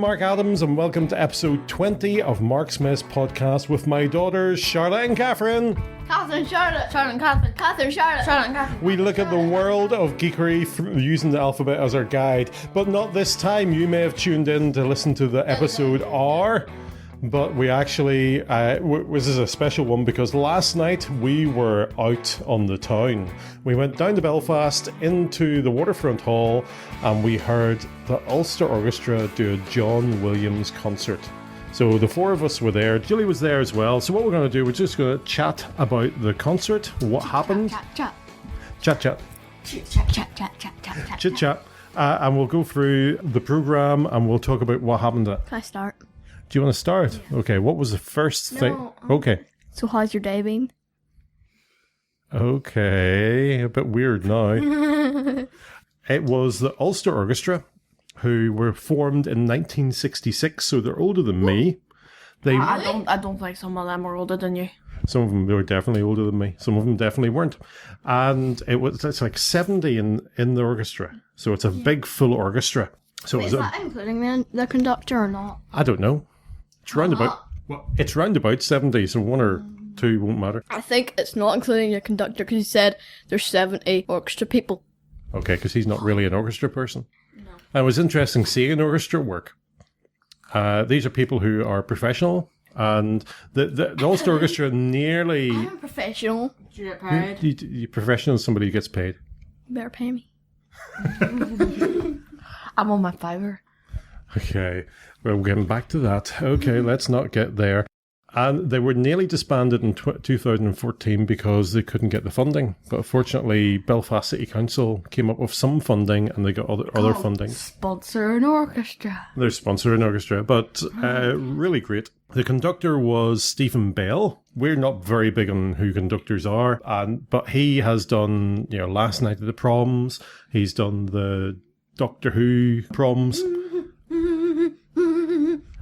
Mark Adams, and welcome to episode 20 of Marksmess Podcast with my daughters, Charlotte and Catherine. Catherine, Charlotte, and Catherine, Charlotte, and Catherine. We look at the world of geekery using the alphabet as our guide, but not this time. You may have tuned in to listen to the episode R, but we actually, this is a special one because last night we were out on the town. We went down to Belfast into the Waterfront Hall and we heard the Ulster Orchestra do a John Williams concert. So the four of us were there. Julie was there as well. So what we're going to do, we're just going to chat about the concert, what happened. Chat. And we'll go through the programme and we'll talk about what happened. Can I start? Do you want to start? Yeah. Okay, what was the first thing? Okay. So how's your day been? Okay, a bit weird now. It was the Ulster Orchestra, who were formed in 1966, so they're older than me. I don't think some of them are older than you. Some of them were definitely older than me. Some of them definitely weren't. And it's like 70 in the orchestra. So it's a big full orchestra. So Wait, is that including the conductor or not? I don't know. It's round about 70, so one or two won't matter. I think it's not including the conductor because he said there's 70 orchestra people. Okay, because he's not really an orchestra person. No. And it was interesting seeing an orchestra work. These are people who are professional, and the Ulster Orchestra nearly... I'm a professional. Do you get paid? You're professional is somebody who gets paid. You better pay me. I'm on my Fiverr. Okay, well, we're getting back to that. Okay, let's not get there. And they were nearly disbanded in 2014 because they couldn't get the funding. But fortunately, Belfast City Council came up with some funding and they got other funding. Sponsor an orchestra. They're sponsoring an orchestra, but really great. The conductor was Stephen Bell. We're not very big on who conductors are, but he has done, Last Night at the Proms. He's done the Doctor Who proms.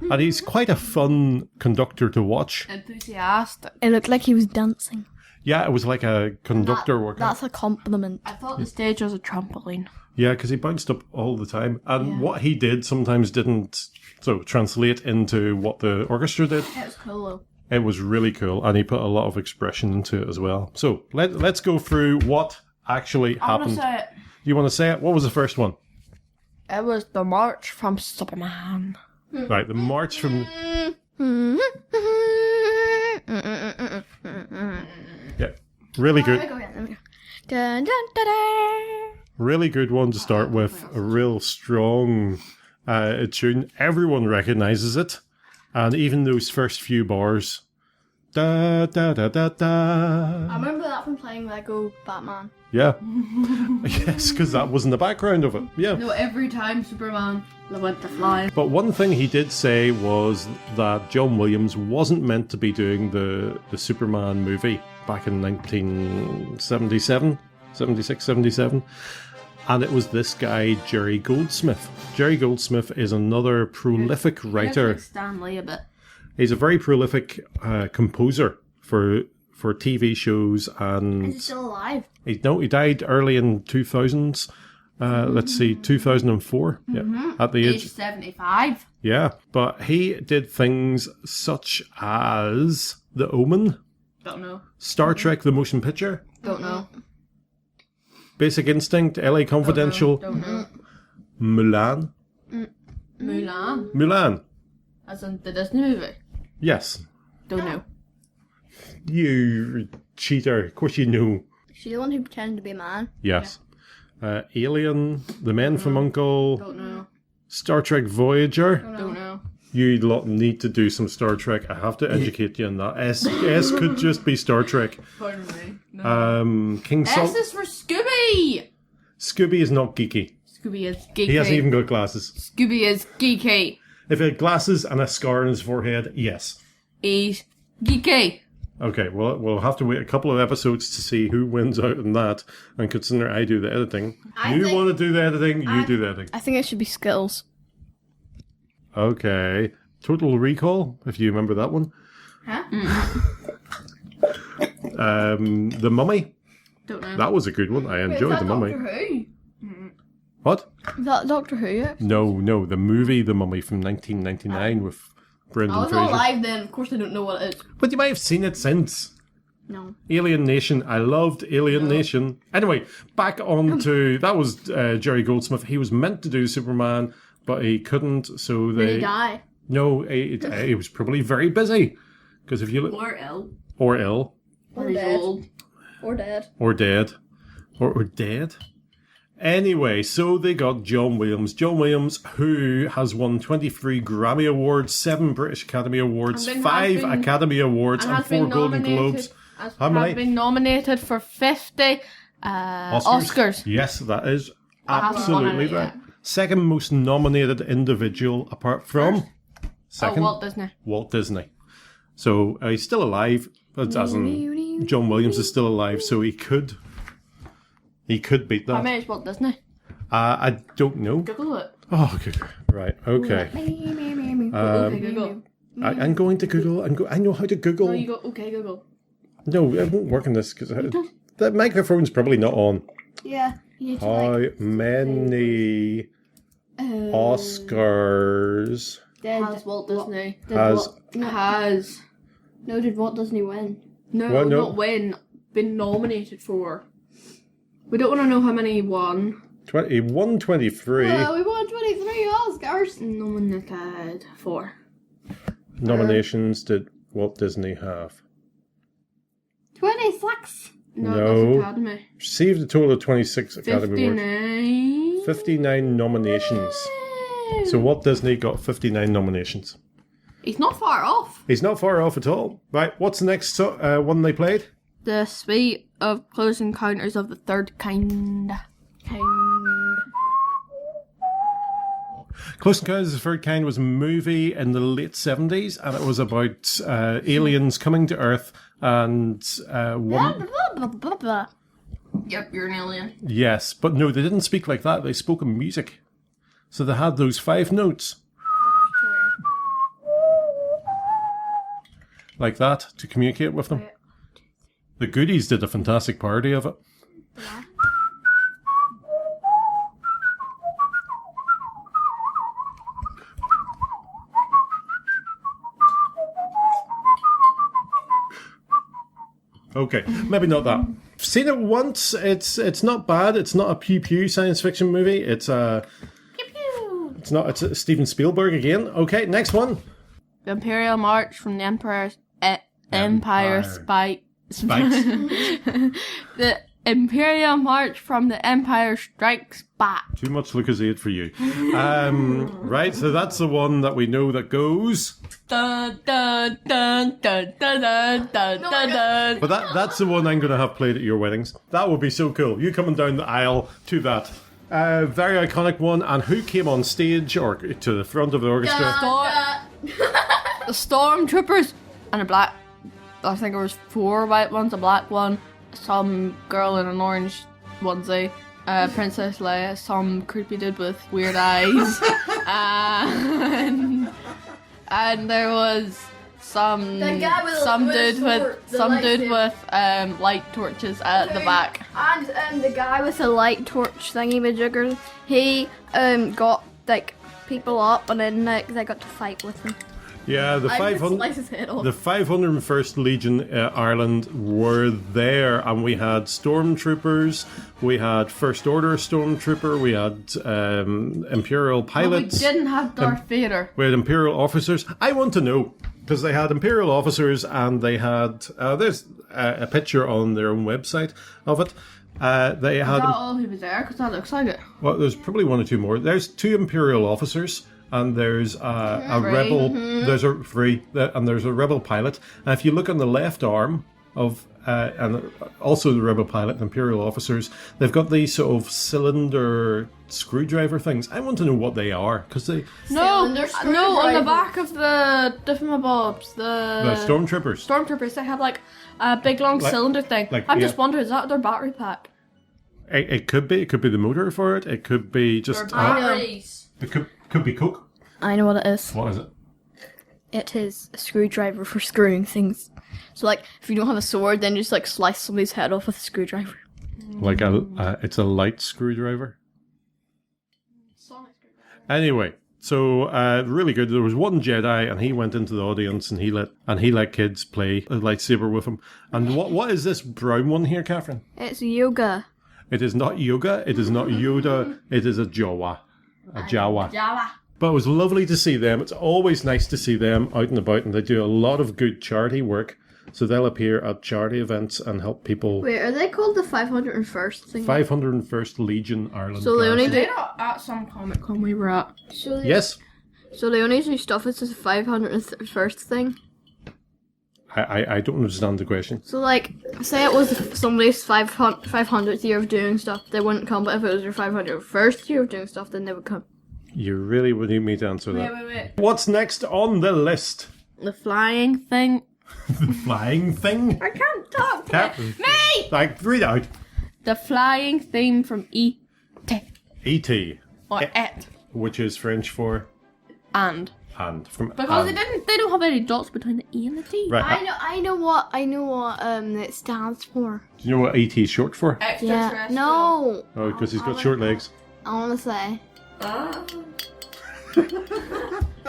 And he's quite a fun conductor to watch. Enthusiastic. It looked like he was dancing. Yeah, it was like a conductor working. That's a compliment. I thought the stage was a trampoline. Yeah, because he bounced up all the time. And what he did sometimes didn't translate into what the orchestra did. It was cool though. It was really cool. And he put a lot of expression into it as well. So let's go through what actually happened. I want to say it. You want to say it? What was the first one? It was the March from Superman. Right, the march from... Yeah, really good. Really good one to start with. A real strong tune. Everyone recognises it. And even those first few bars. Da, da, da, da, da. I remember that from playing Lego Batman. Yeah. Yes, because that was in the background of it. Yeah. No, every time Superman went to fly. But one thing he did say was that John Williams wasn't meant to be doing the Superman movie back in 1977, 76, 77. And it was this guy, Jerry Goldsmith. Jerry Goldsmith is another prolific writer. Like Stan Lee a bit. He's a very prolific composer for TV shows. And is he still alive? He died early in 2000s. Let's see, 2004. Mm-hmm. Yeah, at the age 75. Yeah, but he did things such as The Omen. Don't know. Star Trek: The Motion Picture. Don't know. Basic Instinct, LA Confidential. Don't know. Mulan. Mulan. As in the Disney movie. Yes. Don't know. You cheater! Of course you know. She's the one who pretended to be a man. Yes. Yeah. Alien, The Men from U.N.C.L.E. Don't know. Star Trek Voyager. Don't know. You lot need to do some Star Trek. I have to educate you on that. S could just be Star Trek. Pardon me. No. King S is for Scooby. Scooby is not geeky. Scooby is geeky. He hasn't even got glasses. Scooby is geeky. If he had glasses and a scar on his forehead, yes. He's geeky. Okay, well, we'll have to wait a couple of episodes to see who wins out in that. And consider I do the editing. You want to do the editing, you do the editing. I think it should be Skittles. Okay. Total Recall, if you remember that one. Huh? The Mummy. Don't know. That was a good one. I enjoyed The Mummy. Doctor Who? What? Is that Doctor Who yet? No, the movie The Mummy from 1999 with Brendan I was Fraser. not alive then. Of course I don't know what it is. But you might have seen it since. No. Alien Nation. I loved Alien Nation. Anyway, back on to... That was Jerry Goldsmith. He was meant to do Superman, but he couldn't, so they... Did he die? No, he was probably very busy. Because if you look... Or ill. Or ill. Or dead. Old. Or dead. Or dead. Or dead. Anyway, so they got John Williams. John Williams, who has won 23 Grammy Awards, 7 British Academy Awards, 5 Academy Awards, and 4 Golden Globes. How many? Has been nominated for 50 Oscars. Yes, that is absolutely right. Second most nominated individual apart from... Second, Walt Disney. Walt Disney. So he's still alive, as in John Williams is still alive, so he could beat that. How many is Walt Disney? I don't know. Google it. Oh, okay. Right, okay. Okay, Google. I'm going to Google. I know how to Google. No, you go, okay, Google. No, it won't work on this because the microphone's probably not on. Yeah. How many Oscars Has Walt Disney. has... No, did Walt Disney win? No, What, no? not win. Been nominated for. We don't want to know how many he won. 123 we won 23 Oscars. Nominated for. nominations did Walt Disney have? 26. No, No. that's Academy. Received a total of 26 Academy Awards. 59. 59 nominations. So Walt Disney got 59 nominations. He's not far off. He's not far off at all. Right, what's the next one they played? The Suite of Close Encounters of the Third Kind. Close Encounters of the Third Kind was a movie in the late 70s, and it was about aliens coming to Earth and one... Yep, you're an alien. Yes, but no, they didn't speak like that. They spoke in music. So they had those 5 notes. Like that, to communicate with them. The Goodies did a fantastic parody of it. Okay, maybe not that. I've seen it once. It's not bad. It's not a pew pew science fiction movie. It's a Steven Spielberg again. Okay, next one. The Imperial March from the Empire's Empire Spikes. The Imperial March from the Empire Strikes Back. Too much Lucozade for you. Right, so that's the one that we know that goes. Dun, dun, dun, dun, dun, dun, dun, dun, dun. But that's the one I'm going to have played at your weddings. That would be so cool. You coming down the aisle to that. Very iconic one. And who came on stage or to the front of the orchestra? The Stormtroopers and a black. I think there was 4 white ones, a black one, some girl in an orange onesie, Princess Leia, some creepy dude with weird eyes, and there was some dude with light torches at the back. And the guy with the light torch thingy-majigger, he got like people up and then they got to fight with him. Yeah, the 501st Legion Ireland were there, and we had stormtroopers, we had First Order Stormtrooper, we had Imperial pilots. But we didn't have Darth Vader. We had Imperial officers. I want to know, because they had Imperial officers, and they had, there's a picture on their own website of it. They had. Is that all who was there? Because that looks like it. Well, there's probably 1 or 2 more. There's 2 Imperial officers. And there's a rebel. There's a and there's a rebel pilot. And if you look on the left arm of, and also the rebel pilot and Imperial officers, they've got these sort of cylinder screwdriver things. I want to know what they are because they. No, on the back of the different the stormtroopers. Stormtroopers, they have like a big long cylinder thing. I'm just wondering, is that their battery pack? It could be. It could be the motor for it. It could be just. Batteries. It could be Coke. I know what it is. What is it? It is a screwdriver for screwing things. So, like, if you don't have a sword, then you just, like, slice somebody's head off with a screwdriver. Like it's a light screwdriver? Anyway, so really good. There was one Jedi, and he went into the audience, and he let kids play a lightsaber with him. And what is this brown one here, Catherine? It's yoga. It is not yoga. It is not Yoda. It is a Jawa. A Jawa. But it was lovely to see them. It's always nice to see them out and about, and they do a lot of good charity work. So they'll appear at charity events and help people. Wait, are they called the 501st thing? 501st Legion Ireland. So they only Garrison. They're not at some Comic Con we were at. So they, Yes. So they only do stuff as the 501st thing? I don't understand the question. So, like, say it was somebody's 500th year of doing stuff, they wouldn't come, but if it was your 501st year of doing stuff, then they would come. You really would need me to answer that. Wait. What's next on the list? The flying thing. The flying thing? I can't talk to Cap- Me! Like, read out. The flying theme from E.T. E.T. Or et. Which is French for And. and. From Because and. they don't have any dots between the E and the T. Right. I know what it stands for. Do you know what E.T. is short for? Yeah. No. Oh, because he's got short legs. I want to say.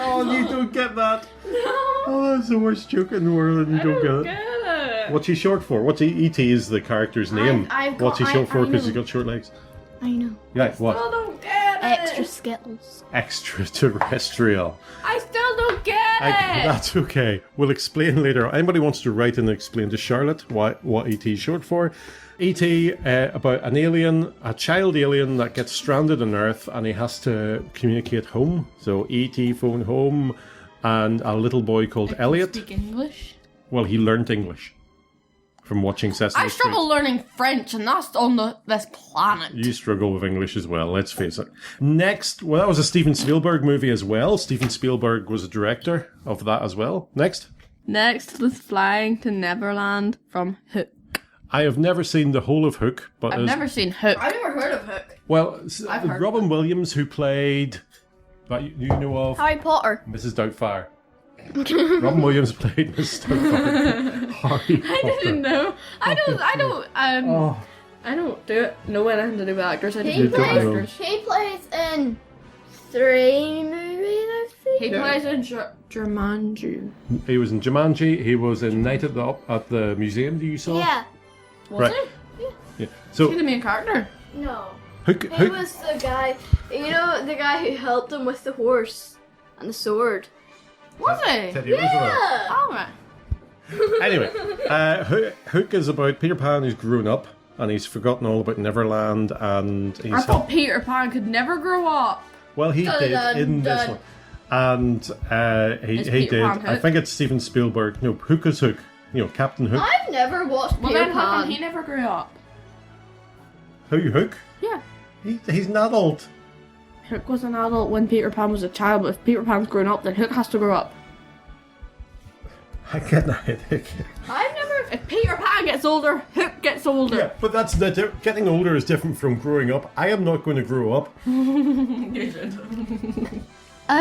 Oh, you don't get that. Oh, that's the worst joke in the world, and you don't get it. What's he short for? What's E.T. is the character's name? What's he short for? Because he's got short legs. I know. Yeah, what? I don't get it. Extra Skittles. Extraterrestrial. I still don't get it. That's okay. We'll explain later. Anybody wants to write and explain to Charlotte what E.T. is short for? E.T. About an alien, a child alien that gets stranded on Earth, and he has to communicate home. So E.T. phone home, and a little boy called Elliot. Speak English. Well, he learnt English from watching Sesame I Street. struggle learning French, and that's on this planet. You struggle with English as well, let's face it. Next, well, that was a Steven Spielberg movie as well. Steven Spielberg was a director of that as well. Next. Next was Flying to Neverland from Hook. I have never seen the whole of Hook, but I've never seen Hook. I've never heard of Hook. well, I've heard Robin Williams, who played that you know of Harry Potter. Mrs. Doubtfire. Robin Williams played Mrs. Doubtfire. Harry Potter. I didn't know. I don't know anything to do with actors. I He just know plays- actors. He plays in 3 movies, I've seen. He plays in Jumanji. He was in Jumanji. He was in Night at the Museum that you saw. Yeah. Was Right. he? Yeah. Is So he the main character? No. Hook. He was the guy, the guy who helped him with the horse and the sword. Was he? Teddy Roosevelt. Oh, right. Anyway, Hook is about Peter Pan who's grown up and he's forgotten all about Neverland, and he's I thought Peter Pan could never grow up. well, he did in this one, and he Is he Peter did. Pan I Hook? think it's Steven Spielberg. No, Hook is Hook. You know, Captain Hook. I've never watched Well, Peter then how come Pan. he never grew up? Hook? Yeah. He's an adult. Hook was an adult when Peter Pan was a child, but if Peter Pan's grown up, then Hook has to grow up. I get that. I've never. If Peter Pan gets older, Hook gets older. Yeah, but that's getting older is different from growing up. I am not going to grow up. I've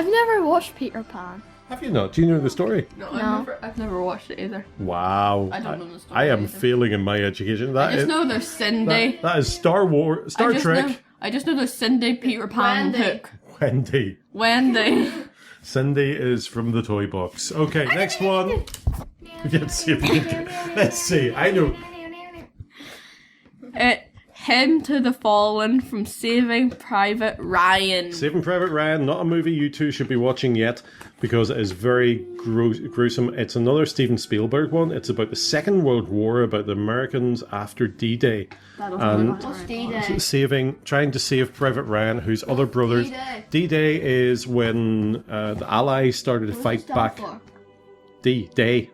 never watched Peter Pan. Have you not? Do you know the story? No, No. I've never watched it either. Wow. I don't know the story I am either. failing in my education. That I just is- know there's Cindy. that is Star Trek. I just know there's Cindy, Peter Pan, and Wendy. Hook. Wendy. Wendy. Cindy is from the toy box. Okay, next one. Let's see if we can. Let's see. I know. Hymn to the Fallen from Saving Private Ryan. Saving Private Ryan, not a movie you two should be watching yet because it is very gruesome. It's another Steven Spielberg one. It's about the Second World War, about the Americans after D-Day. Trying to save Private Ryan, whose other brothers. D-Day? D-Day is when the Allies started to fight back. D-Day.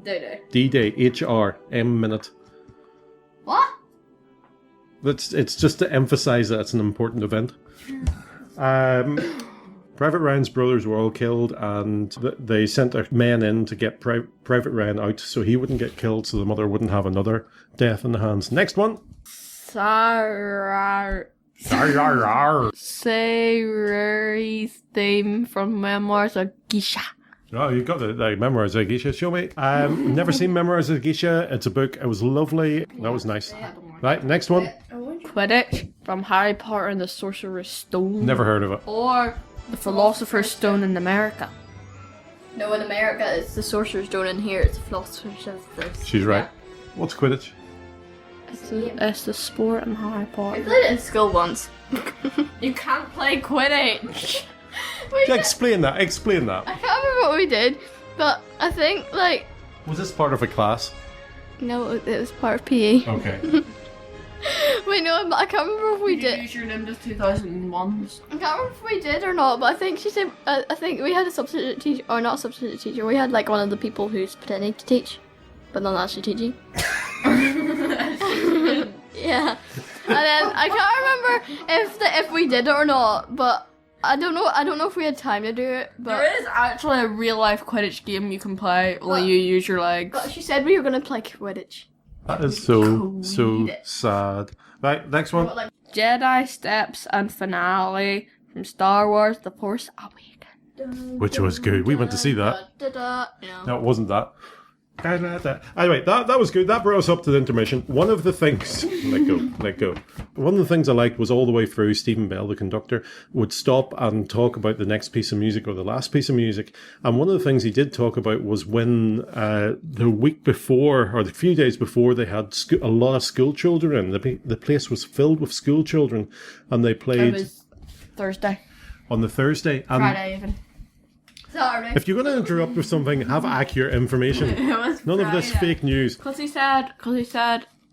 Day. D-Day. H-R. M-minute. What? It's just to emphasize that it's an important event. Private Ryan's brothers were all killed, and they sent their men in to get Private Ryan out so he wouldn't get killed, so the mother wouldn't have another death in the hands. Next one. Sayuri's theme from Memoirs of Geisha. Oh, you got the Memoirs of Geisha. Show me. Never seen Memoirs of Geisha. It's a book. It was lovely. That was nice. Right, next one. I want you Quidditch from Harry Potter and the Sorcerer's Stone. Never heard of it. Or the Philosopher's Stone in America. No, in America it's the Sorcerer's Stone, and here it's the Philosopher's Stone. She's right. What's Quidditch? It's the sport in Harry I Potter. played it in school once. You can't play Quidditch. Explain that. Explain that. I can't remember what we did, but I think, like... Was this part of a class? No, it was part of PE. Okay. Wait, no, I can't remember if we Did you did. use your Nimbus 2001s? I can't remember if we did or not, but I think she said... I think we had a substitute teacher, or not a substitute teacher, we had, like, one of the people who's pretending to teach, but not actually teaching. Yeah. And then, I can't remember if we did it or not, but... I don't know if we had time to do it, but... There is actually a real-life Quidditch game you can play while you use your legs. But she said we were going to play Quidditch. That is so sad. Right, next one. Jedi Steps and Finale from Star Wars The Force Awakens. Which was good. We went to see that. No. No, it wasn't that. Anyway, that was good. That brought us up to the intermission. One of the things... Let go. One of the things I liked was all the way through, Stephen Bell, the conductor, would stop and talk about the next piece of music or the last piece of music. And one of the things he did talk about was when the week before, or the few days before, they had a lot of school children in. The place was filled with school children, and they played... It was Thursday. On the Thursday. And Friday even. Sorry. if you're going to interrupt with something, have accurate information. None of this fake news. Because he said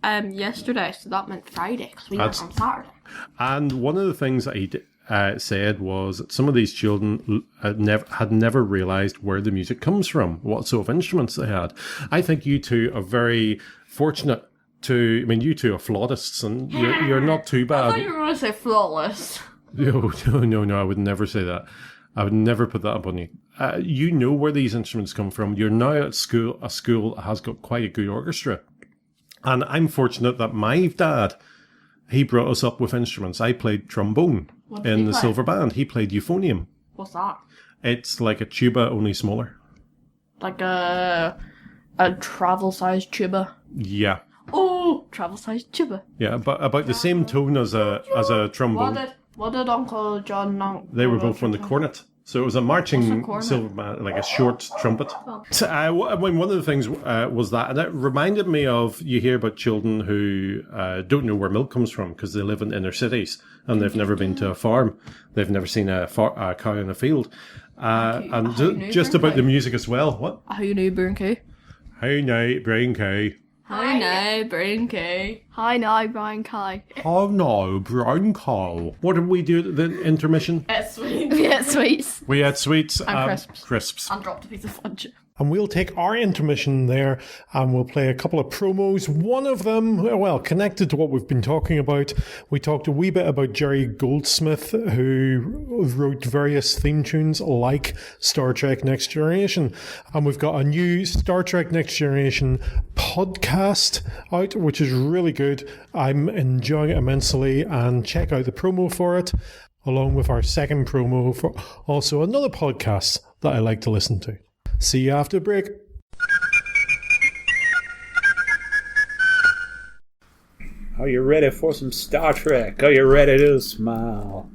yesterday, so that meant Friday, because we were on Saturday. And one of the things that he said was that some of these children had never realised where the music comes from, what sort of instruments they had. I think you two are very fortunate to... I mean, you two are flautists, and you're not too I bad. thought you were going to say flawless. No, I would never say that. I would never put that up on you. You know where these instruments come from. You're now at school. A school that has got quite a good orchestra. And I'm fortunate that my dad, he brought us up with instruments. I played trombone in the silver band. He played euphonium. What's that? It's like a tuba, only smaller. Like a travel-sized tuba. Yeah. Oh, travel-sized tuba. Yeah, but about the same tone as a trombone. What did Uncle John know? They were both on the cornet. So it was a marching cornet? silver band, like a short trumpet. So, one of the things was that, and it reminded me of, you hear about children who don't know where milk comes from because they live in inner cities and they've never been to a farm. They've never seen a cow in a field. Just about the music as well. What? How you know, Brian Kay? Hey, night, Brian Kay. Hi, now, Brian Kay. Hi, now, Brian Kai. Oh no, Brian Kay. What did we do at the intermission? It's sweet. We had sweets. We had sweets And crisps. And dropped a piece of fudge. And we'll take our intermission there and we'll play a couple of promos. One of them, well, connected to what we've been talking about. We talked a wee bit about Jerry Goldsmith, who wrote various theme tunes like Star Trek Next Generation. And we've got a new Star Trek Next Generation podcast out, which is really good. I'm enjoying it immensely, and check out the promo for it, along with our second promo for also another podcast that I like to listen to. See you after break. Are you ready for some Star Trek? Are you ready to smile?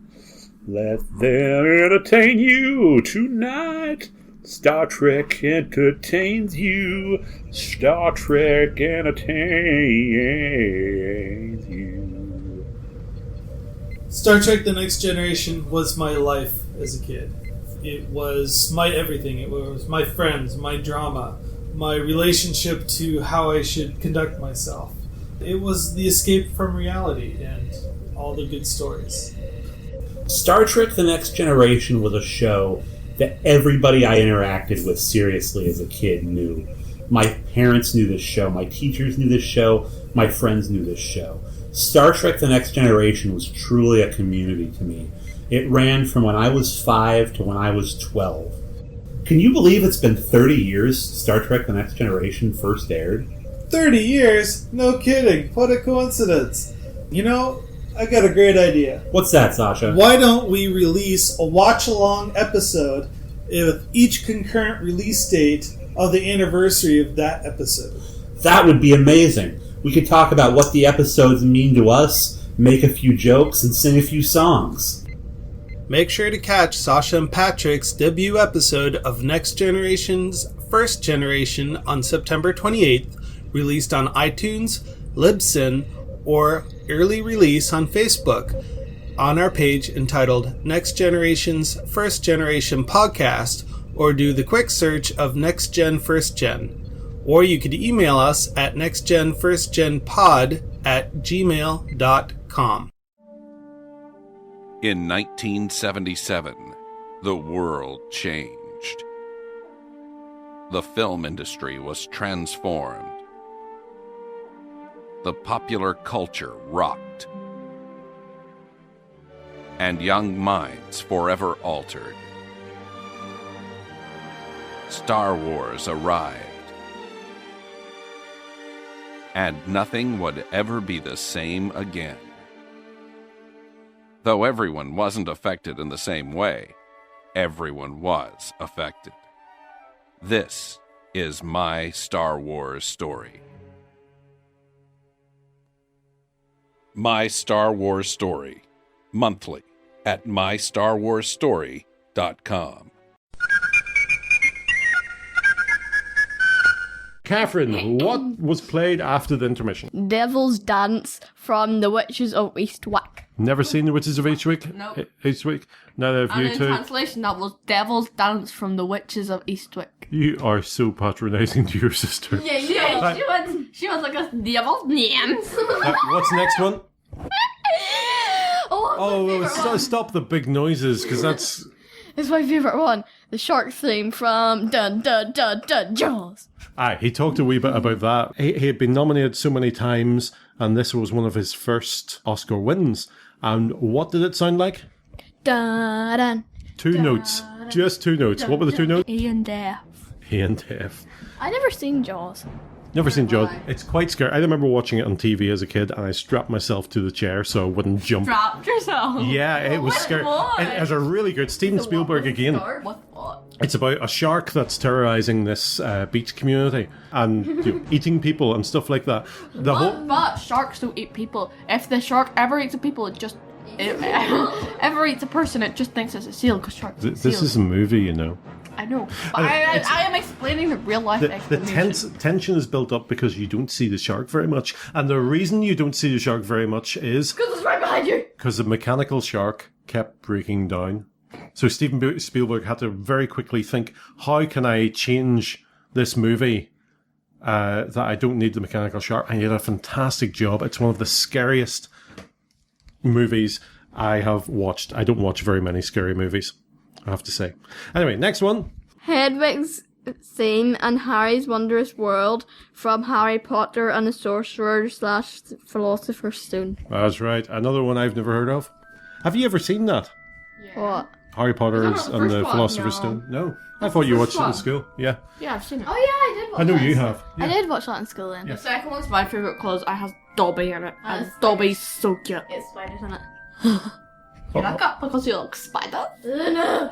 Let them entertain you tonight. Star Trek entertains you. Star Trek entertains you. Star Trek The Next Generation was my life as a kid. It was my everything. It was my friends, my drama, my relationship to how I should conduct myself. It was the escape from reality and all the good stories. Star Trek The Next Generation was a show that everybody I interacted with seriously as a kid knew. My parents knew this show, my teachers knew this show, my friends knew this show. Star Trek The Next Generation was truly a community to me. It ran from when I was 5 to when I was 12. Can you believe it's been 30 years Star Trek The Next Generation first aired? 30 years? No kidding. What a coincidence. You know, I got a great idea. What's that, Sasha? Why don't we release a watch-along episode with each concurrent release date of the anniversary of that episode? That would be amazing. We could talk about what the episodes mean to us, make a few jokes, and sing a few songs. Make sure to catch Sasha and Patrick's debut episode of Next Generation's First Generation on September 28th, released on iTunes, Libsyn, or early release on Facebook, on our page entitled Next Generation's First Generation Podcast, or do the quick search of Next Gen First Gen. Or you could email us at nextgenfirstgenpod@gmail.com. In 1977, the world changed. The film industry was transformed. The popular culture rocked. And young minds forever altered. Star Wars arrived. And nothing would ever be the same again. Though everyone wasn't affected in the same way, everyone was affected. This is my Star Wars story. My Star Wars Story, monthly at mystarwarsstory.com. Catherine, what was played after the intermission? Devil's Dance from The Witches of Eastwick. Never seen The Witches of Eastwick? Nope. Eastwick? Neither of And you in two? translation, that was Devil's Dance from the Witches of Eastwick. You are so patronising to your sister. Yeah, she was like a devil's names. What's the next one? Oh, Stop the big noises, because that's... it's my favourite one. The shark theme from Dun Dun Dun Dun Jaws. Aye, he talked a wee bit about that. He had been nominated so many times, and this was one of his first Oscar wins. And what did it sound like? Dun dun. Two notes. Just two notes. What were the two notes? E and F. A and F. I never seen Jaws. Never seen Jaws. It's quite scary. I remember watching it on TV as a kid, and I strapped myself to the chair so I wouldn't jump. Dropped yourself. Yeah, it was scary. What? It has a really good Steven Spielberg again. What? It's about a shark that's terrorizing this beach community and eating people and stuff like that. The whole But sharks don't eat people. If the shark ever eats a people, it just ever eats a person, it just thinks it's a seal because sharks eat this seals. is a movie, you know. I know, but It's- I am explaining the real life The explanation. tension is built up because you don't see the shark very much, and the reason you don't see the shark very much is Because it's right behind you. because the mechanical shark kept breaking down. So Steven Spielberg had to very quickly think, how can I change this movie that I don't need the mechanical shark? And he did a fantastic job. It's one of the scariest movies I have watched. I don't watch very many scary movies, I have to say. Anyway, next one. Hedwig's theme and Harry's Wondrous World from Harry Potter and the Sorcerer / Philosopher's Stone. That's right. Another one I've never heard of. Have you ever seen that? What? Harry Potter Is that not the and the first one? Philosopher's No. Stone? No. I thought you the watched first it in one. school. Yeah. Yeah, I've seen it. Oh yeah, I did watch I know that. you have. I Yeah. did watch that in school then. The second one's my favourite because it has Dobby in it. And That's Dobby's so cute. It's spiders in it. You like it because you look spider? No.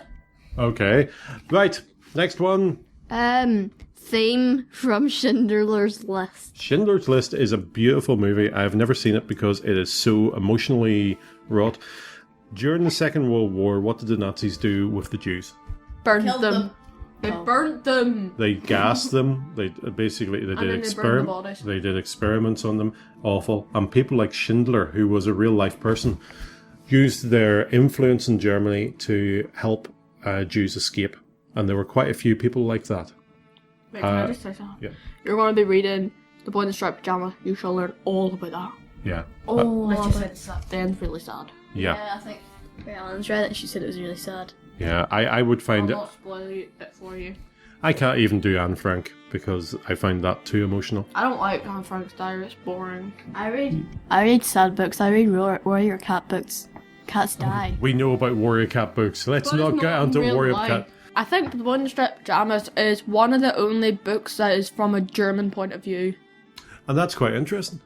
Okay. Right. Next one. Theme from Schindler's List. Schindler's List is a beautiful movie. I have never seen it because it is so emotionally wrought. During the Second World War, what did the Nazis do with the Jews? Burned Killed them. them. They burnt them. They gassed them. They then they burned the bodies. They did experiments on them. Awful. And people like Schindler, who was a real life person, used their influence in Germany to help Jews escape. And there were quite a few people like that. Wait, can I just say something? Yeah. You're going to be reading The Boy in the Striped Pyjama. You shall learn all about that. Yeah. Oh, The end's really sad. Yeah. I think Alan's read it and she said it was really sad. Yeah. I would I'll find it. not spoil it for you. I can't even do Anne Frank because I find that too emotional. I don't like Anne Frank's diary. It's boring. I read sad books. I read warrior cat books. Cats die. We know about Warrior Cat books. Let's But not it's get not in onto real Warrior life. Cat. I think The Boy in the Striped Pyjamas is one of the only books that is from a German point of view. And that's quite interesting.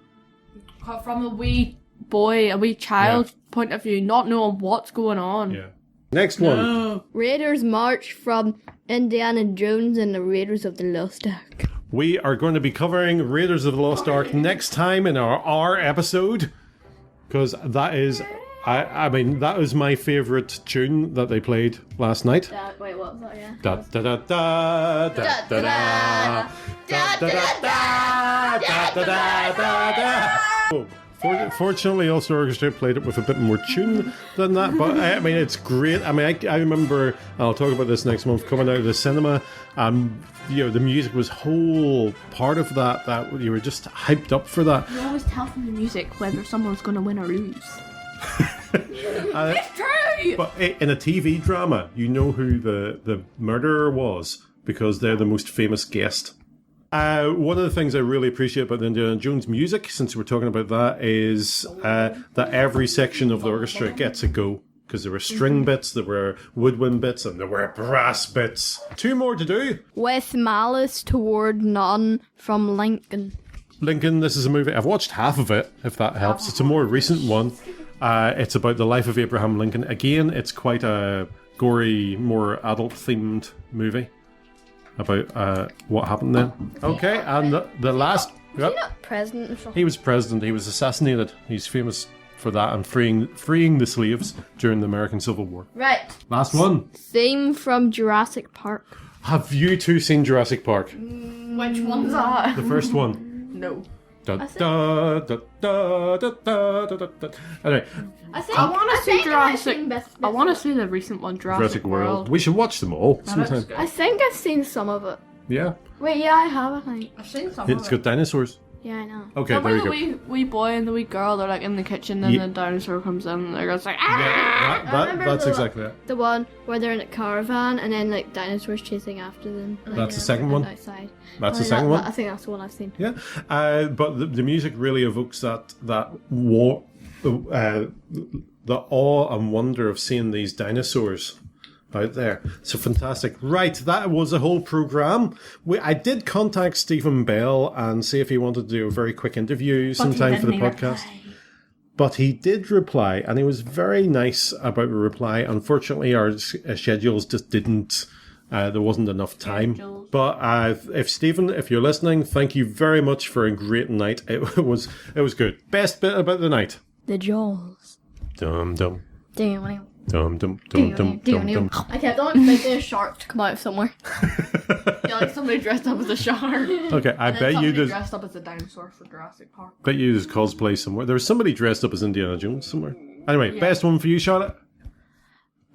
From a wee boy, a wee child point of view, not knowing what's going on. Yeah. Next one. Raiders March from Indiana Jones and the Raiders of the Lost Ark. We are going to be covering Raiders of the Lost Ark next time in our R episode. because that is, I mean, that was my favourite tune that they played last night. Wait, what was that? Yeah. Da da da da da da da da da da da da da. Fortunately, Ulster Orchestra played it with a bit more tune than that, but I mean, it's great. I mean, I remember, and I'll talk about this next month, coming out of the cinema, you know, the music was whole part of that you were just hyped up for that. You always tell from the music whether someone's going to win or lose. It's true! But in a TV drama, you know who the murderer was because they're the most famous guest. One of the things I really appreciate about the Indiana Jones music, since we're talking about that, is that every section of the orchestra gets a go. Because there were string bits, there were woodwind bits, and there were brass bits. 2 more to do. With Malice Toward None from Lincoln. Lincoln, this is a movie. I've watched half of it, if that helps. It's a more recent one. It's about the life of Abraham Lincoln. Again, it's quite a gory, more adult-themed movie about what happened then. Okay, and the last... Was he not president or something? He was president. He was assassinated. He's famous for that and freeing the slaves during the American Civil War. Right. Last one. Theme from Jurassic Park. Have you two seen Jurassic Park? Which one's that? The first one. No. Da, da, da, da, da, da, da, da. Anyway, I want to see Jurassic. I want to see the recent one, Jurassic World. We should watch them all sometime. I think I've seen some of it. Yeah. Wait, yeah, I have, I think. I've seen some It's of got it. dinosaurs. Yeah, I know. Okay, there you go. The wee boy and the wee girl, they're like in the kitchen, and Yeah. the dinosaur comes in, and they're just like, Yeah, I remember that's the- exactly it. The one where they're in a caravan and then like dinosaurs chasing after them. Like, That's the second one? Outside. That's the Oh, second one. I think that's the one I've seen. Yeah, but the music really evokes that war, the awe and wonder of seeing these dinosaurs out there. So fantastic. Right, that was a whole program. I did contact Stephen Bell and see if he wanted to do a very quick interview sometime for the podcast. But he did reply, and he was very nice about the reply. Unfortunately, our schedules just didn't. There wasn't enough time. But if Stephen, if you're listening, thank you very much for a great night. It was good. Best bit about the night. The Jaws. Dum dum Damn. dum dum dum dum dum dum. I kept on expecting a shark to come out of somewhere. yeah, like somebody dressed up as a shark. Okay, I bet you there's dressed up as a dinosaur for Jurassic Park. there's cosplay somewhere. There was somebody dressed up as Indiana Jones somewhere. Anyway, best one for you, Charlotte.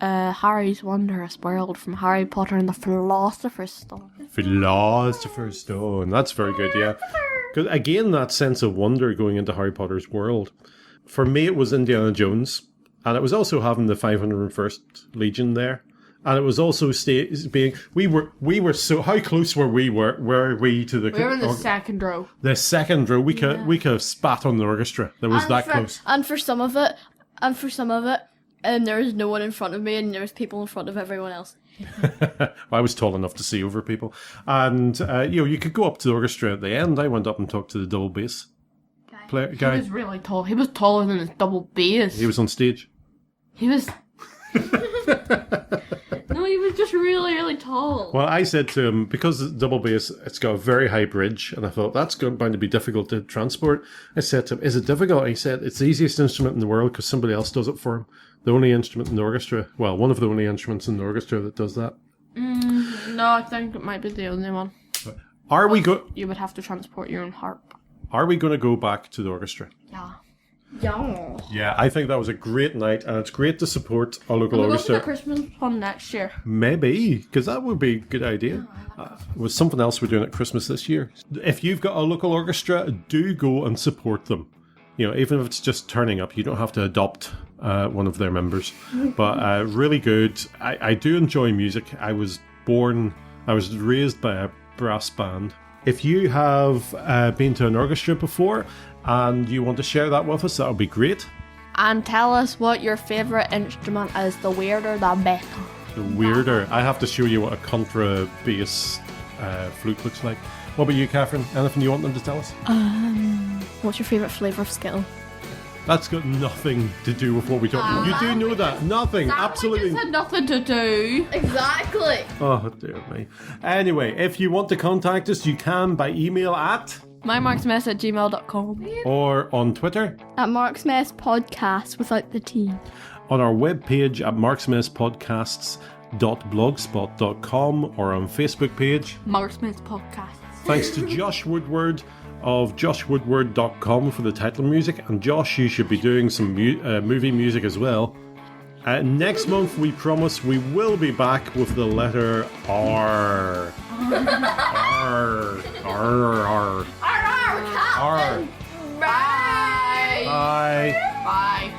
Harry's Wondrous World from Harry Potter and the Philosopher's Stone. Philosopher's Stone. That's very good, yeah. Because again, that sense of wonder going into Harry Potter's world. For me, it was Indiana Jones. And it was also having the 501st Legion there. And it was also being... We were so... How close were we to the... We were in the second row. The second row. We could have spat on the orchestra. There was that close. And for some of it, there was no one in front of me, and there was people in front of everyone else. I was tall enough to see over people. And, you could go up to the orchestra at the end. I went up and talked to the double bass player guy. He was really tall. He was taller than his double bass. He was on stage. He was... No, he was just really, really tall. Well, I said to him, because it's double bass, it's got a very high bridge, and I thought, that's bound to be difficult to transport. I said to him, is it difficult? He said, it's the easiest instrument in the world because somebody else does it for him. The only instrument in the orchestra, well, one of the only instruments in the orchestra that does that. No, I think it might be the only one. You would have to transport your own harp. Are we going to go back to the orchestra? Yeah. Yeah. Yeah, I think that was a great night, and it's great to support our local We'll go to orchestra. the Christmas one next year. Maybe, because that would be a good idea. Was something else we're doing at Christmas this year. If you've got a local orchestra, do go and support them. You know, even if it's just turning up, you don't have to adopt one of their members. But really good. I do enjoy music. I was raised by a brass band. If you have been to an orchestra before and you want to share that with us, that would be great. And tell us what your favourite instrument is. The weirder, the better. The weirder. I have to show you what a contra bass flute looks like. What about you, Catherine? Anything you want them to tell us? What's your favourite flavour of Skittle? That's got nothing to do with what we talk about. You do know that. Nothing. Absolutely. It had nothing to do. Exactly. Oh, dear me. Anyway, if you want to contact us, you can by email at mymarksmess@gmail.com. Or on Twitter, At Marksmess Podcast without the T. on our webpage at marksmesspodcasts.blogspot.com, or on Facebook page. Marksmess Podcast. Thanks to Josh Woodward of joshwoodward.com for the title music. And Josh, you should be doing some movie music as well. Next month, we promise we will be back with the letter R. R. R. R. R. Bye. Bye. Bye.